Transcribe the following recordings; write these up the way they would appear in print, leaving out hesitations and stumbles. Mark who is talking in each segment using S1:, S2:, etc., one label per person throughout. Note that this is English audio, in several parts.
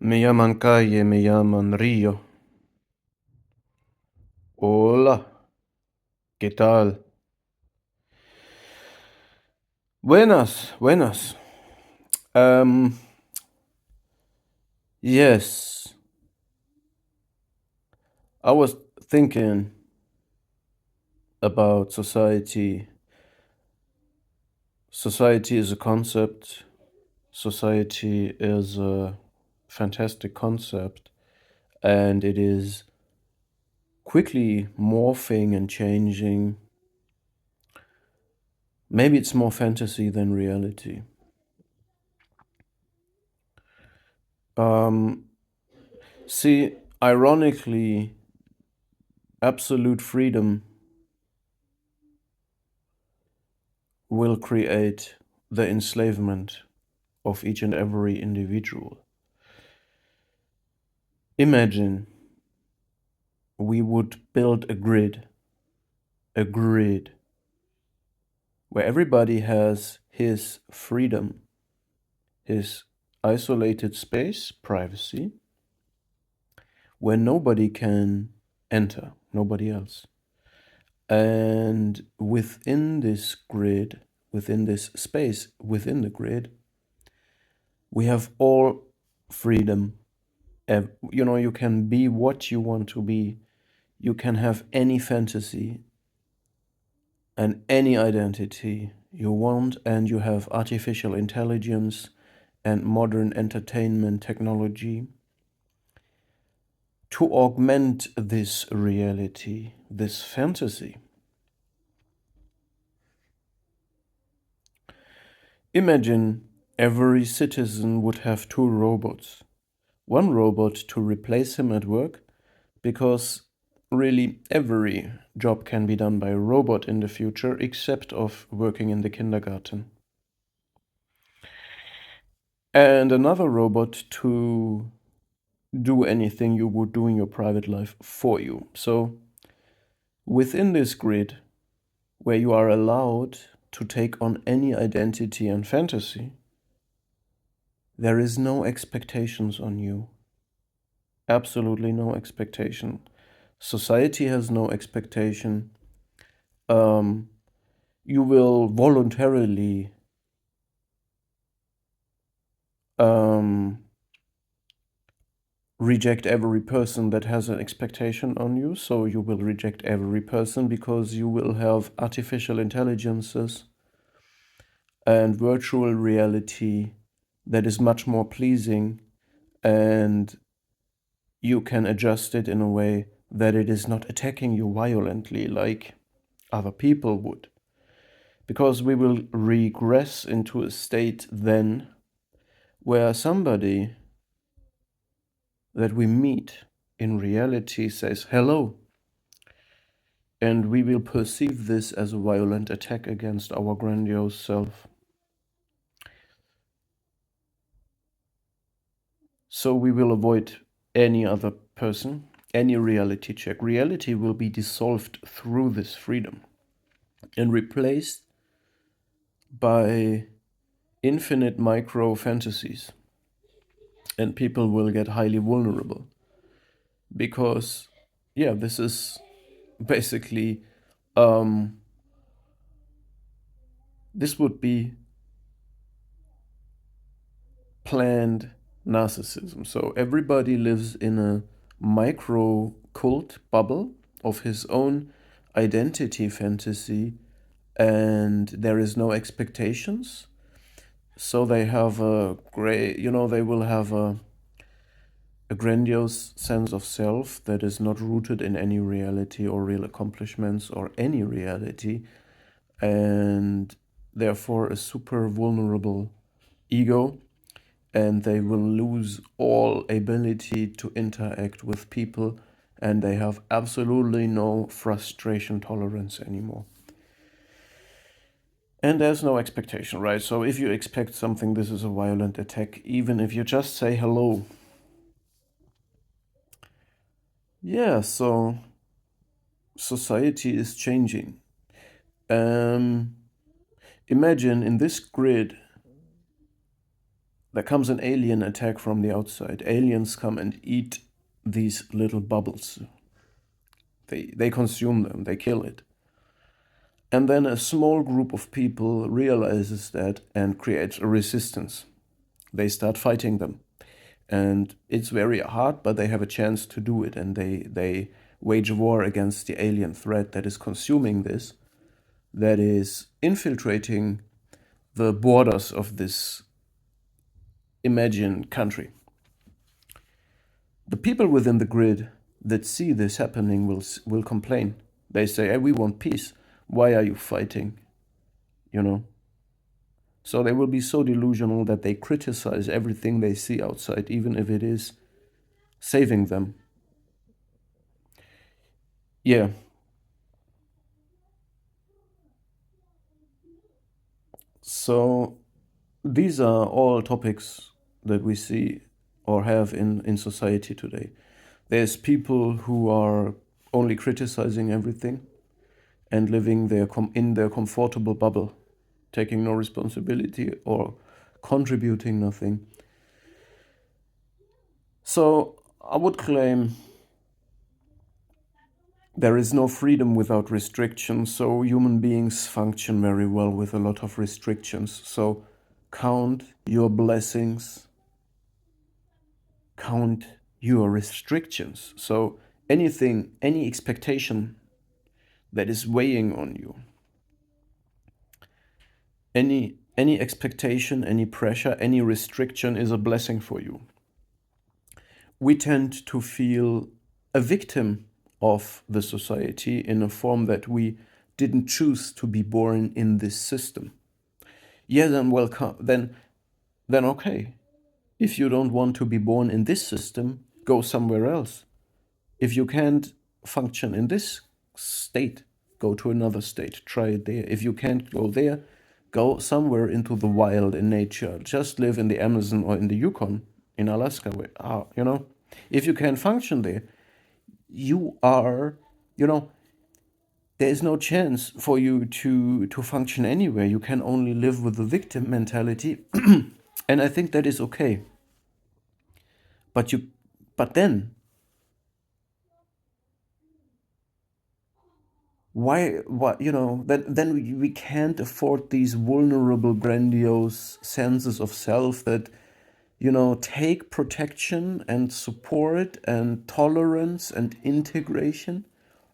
S1: Me llaman Calle, me llaman Río. Hola, ¿qué tal? Buenas, buenas. Um, yes, I was thinking about society. Society is a concept. Society is a fantastic concept, and it is quickly morphing and changing. Maybe it's more fantasy than reality. Um, See, ironically, absolute freedom will create the enslavement of each and every individual. Imagine we would build a grid where everybody has his freedom, his isolated space, privacy, where nobody can enter, nobody else. And within this grid, within this space, within the grid, we have all freedom. You can be what you want to be. You can have any fantasy and any identity you want, and you have artificial intelligence and modern entertainment technology to augment this reality, this fantasy. Imagine every citizen would have two robots. One robot to replace him at work, because really every job can be done by a robot in the future, except of working in the kindergarten. And another robot to do anything you would do in your private life for you. So within this grid, where you are allowed to take on any identity and fantasy, there is no expectations on you. Absolutely no expectation. Society has no expectation. You will voluntarily reject every person that has an expectation on you. So you will reject every person because you will have artificial intelligences and virtual reality that is much more pleasing, and you can adjust it in a way that it is not attacking you violently like other people would. Because we will regress into a state then where somebody that we meet in reality says hello, and we will perceive this as a violent attack against our grandiose self. So we will avoid any other person, any reality check. Reality will be dissolved through this freedom and replaced by infinite micro fantasies. And people will get highly vulnerable because, yeah, this is basically, this would be planned narcissism. So everybody lives in a micro cult bubble of his own identity fantasy, and there is no expectations. So they have a they will have a grandiose sense of self that is not rooted in any reality or real accomplishments or any reality, and therefore a super vulnerable ego, and they will lose all ability to interact with people, and they have absolutely no frustration tolerance anymore. And there's no expectation, right? So if you expect something, this is a violent attack, even if you just say hello. Yeah, so society is changing. Imagine in this grid, there comes an alien attack from the outside. Aliens come and eat these little bubbles. They consume them, they kill it. And then a small group of people realizes that and creates a resistance. They start fighting them. And it's very hard, but they have a chance to do it. And they wage war against the alien threat that is consuming this, that is infiltrating the borders of this imagined country. The people within the grid that see this happening will complain. They say, hey, we want peace. Why are you fighting? You know? So they will be so delusional that they criticize everything they see outside, even if it is saving them. Yeah. So these are all topics that we see or have in society today. There's people who are only criticizing everything and living in their comfortable bubble, taking no responsibility or contributing nothing. So I would claim there is no freedom without restrictions, so human beings function very well with a lot of restrictions. So count your blessings, count your restrictions. So anything, any expectation that is weighing on you, any expectation, any pressure, any restriction is a blessing for you. We tend to feel a victim of the society in a form that we didn't choose to be born in this system. Yeah, then welcome. Then okay. If you don't want to be born in this system, go somewhere else. If you can't function in this state, go to another state. Try it there. If you can't go there, go somewhere into the wild in nature. Just live in the Amazon or in the Yukon, in Alaska. You know, if you can't function there, you are, you know, there is no chance for you to function anywhere. You can only live with the victim mentality, and I think that is okay. But then, what then we can't afford these vulnerable, grandiose senses of self that take protection and support and tolerance and integration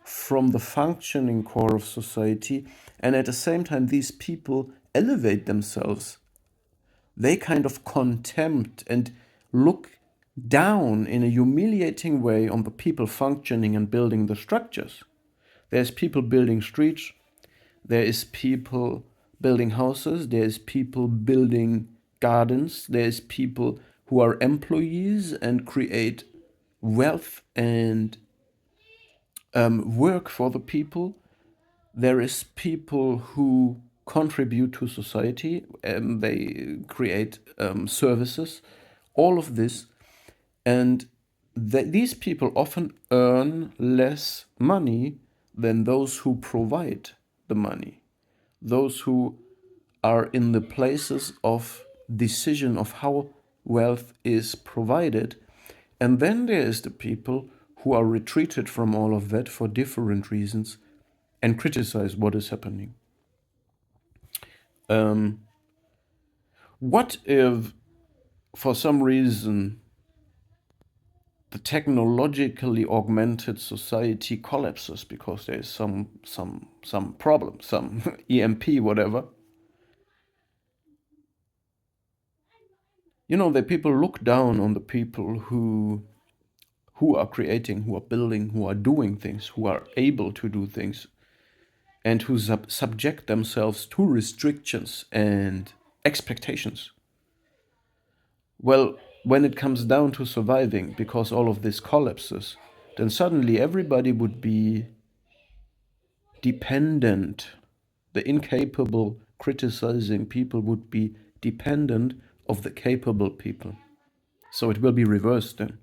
S1: from the functioning core of society, and at the same time these people elevate themselves. They kind of contempt and look down in a humiliating way on the people functioning and building the structures. There's people building streets, there is people building houses, there's people building gardens, there's people who are employees and create wealth and work for the people. There is people who contribute to society and they create services, all of this. And these people often earn less money than those who provide the money, those who are in the places of decision of how wealth is provided. And then there is the people who are retreated from all of that for different reasons and criticize what is happening. What if, for some reason, the technologically augmented society collapses because there is some problem, some EMP, whatever? The people look down on the people who are creating, who are building, who are doing things, who are able to do things, and who subject themselves to restrictions and expectations. Well, when it comes down to surviving, because all of this collapses, then suddenly everybody would be dependent. The incapable criticizing people would be dependent of the capable people. So it will be reversed then.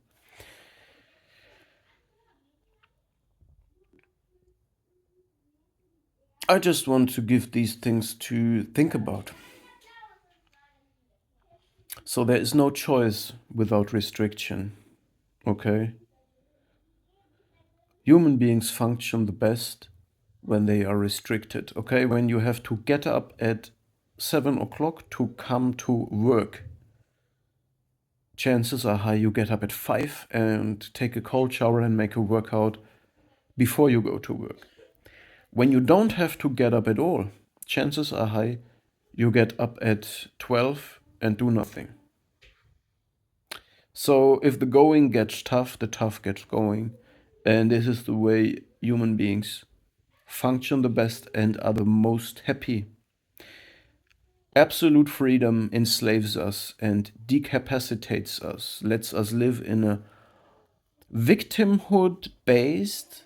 S1: I just want to give these things to think about. So there is no choice without restriction, okay? Human beings function the best when they are restricted, okay? When you have to get up at 7 o'clock to come to work, chances are high you get up at 5 and take a cold shower and make a workout before you go to work. When you don't have to get up at all, chances are high you get up at 12 and do nothing. So if the going gets tough, the tough gets going. And this is the way human beings function the best and are the most happy. Absolute freedom enslaves us and decapacitates us, lets us live in a victimhood-based,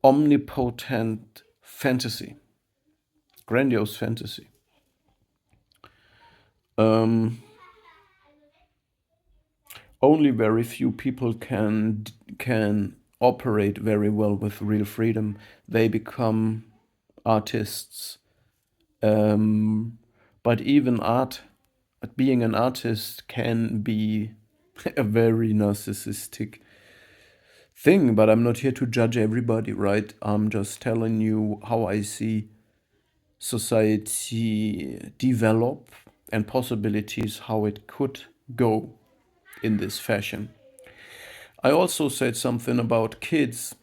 S1: omnipotent fantasy, grandiose fantasy. Only very few people can operate very well with real freedom. They become artists. But even being an artist can be a very narcissistic thing. But I'm not here to judge everybody, right? I'm just telling you how I see society develop and possibilities, how it could go in this fashion. I also said something about kids,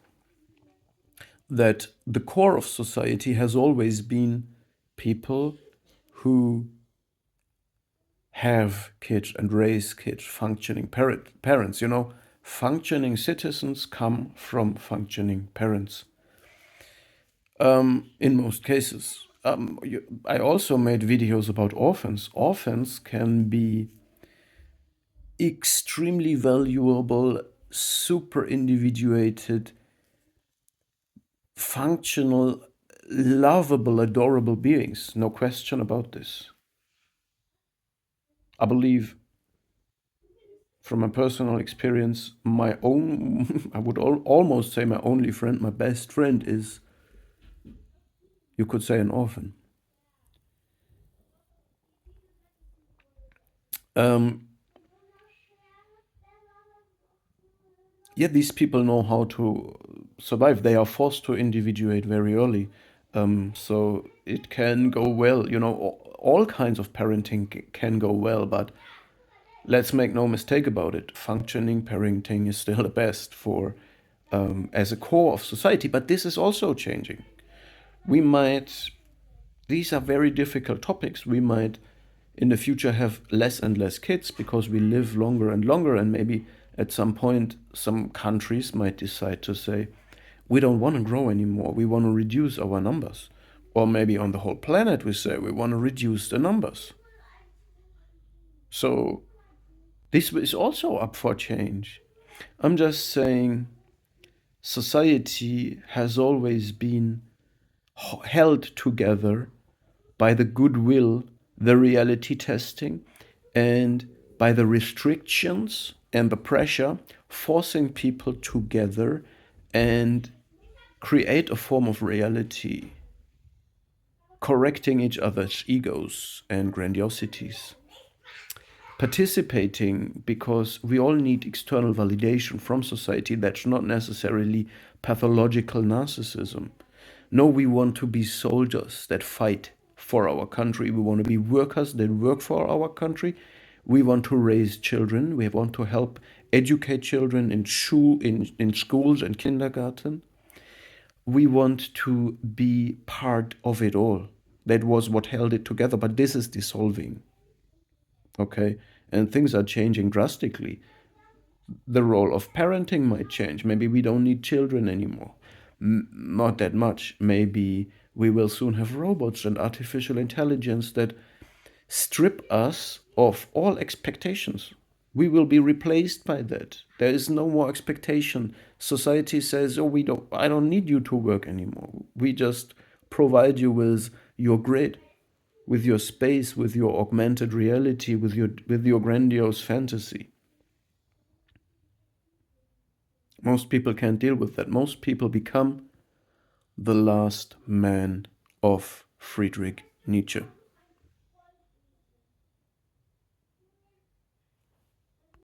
S1: that the core of society has always been people who have kids and raise kids, functioning parents. Functioning citizens come from functioning parents. In most cases. I also made videos about orphans. Orphans can be extremely valuable, super individuated, functional, lovable, adorable beings. No question about this. I believe, from my personal experience, my own, I would almost say my only friend, my best friend is, you could say, an orphan. Yet these people know how to survive. They are forced to individuate very early. So it can go well. All kinds of parenting can go well, but let's make no mistake about it. Functioning parenting is still the best for as a core of society. But this is also changing. These are very difficult topics. We might in the future have less and less kids because we live longer and longer, and maybe at some point some countries might decide to say, we don't want to grow anymore, we want to reduce our numbers. Or maybe on the whole planet we say we want to reduce the numbers. So this is also up for change. I'm just saying society has always been held together by the goodwill, the reality testing, and by the restrictions and the pressure, forcing people together and create a form of reality, correcting each other's egos and grandiosities. Participating because we all need external validation from society. That's not necessarily pathological narcissism. No, we want to be soldiers that fight for our country. We want to be workers that work for our country. We want to raise children. We want to help educate children in schools and kindergarten. We want to be part of it all. That was what held it together, but this is dissolving. Okay? And things are changing drastically. The role of parenting might change. Maybe we don't need children anymore. Not that much. Maybe we will soon have robots and artificial intelligence that strip us of all expectations. We will be replaced by that. There is no more expectation. Society says, "Oh, I don't need you to work anymore. We just provide you with your grid, with your space, with your augmented reality, with your grandiose fantasy." Most people can't deal with that. Most people become the last man of Friedrich Nietzsche.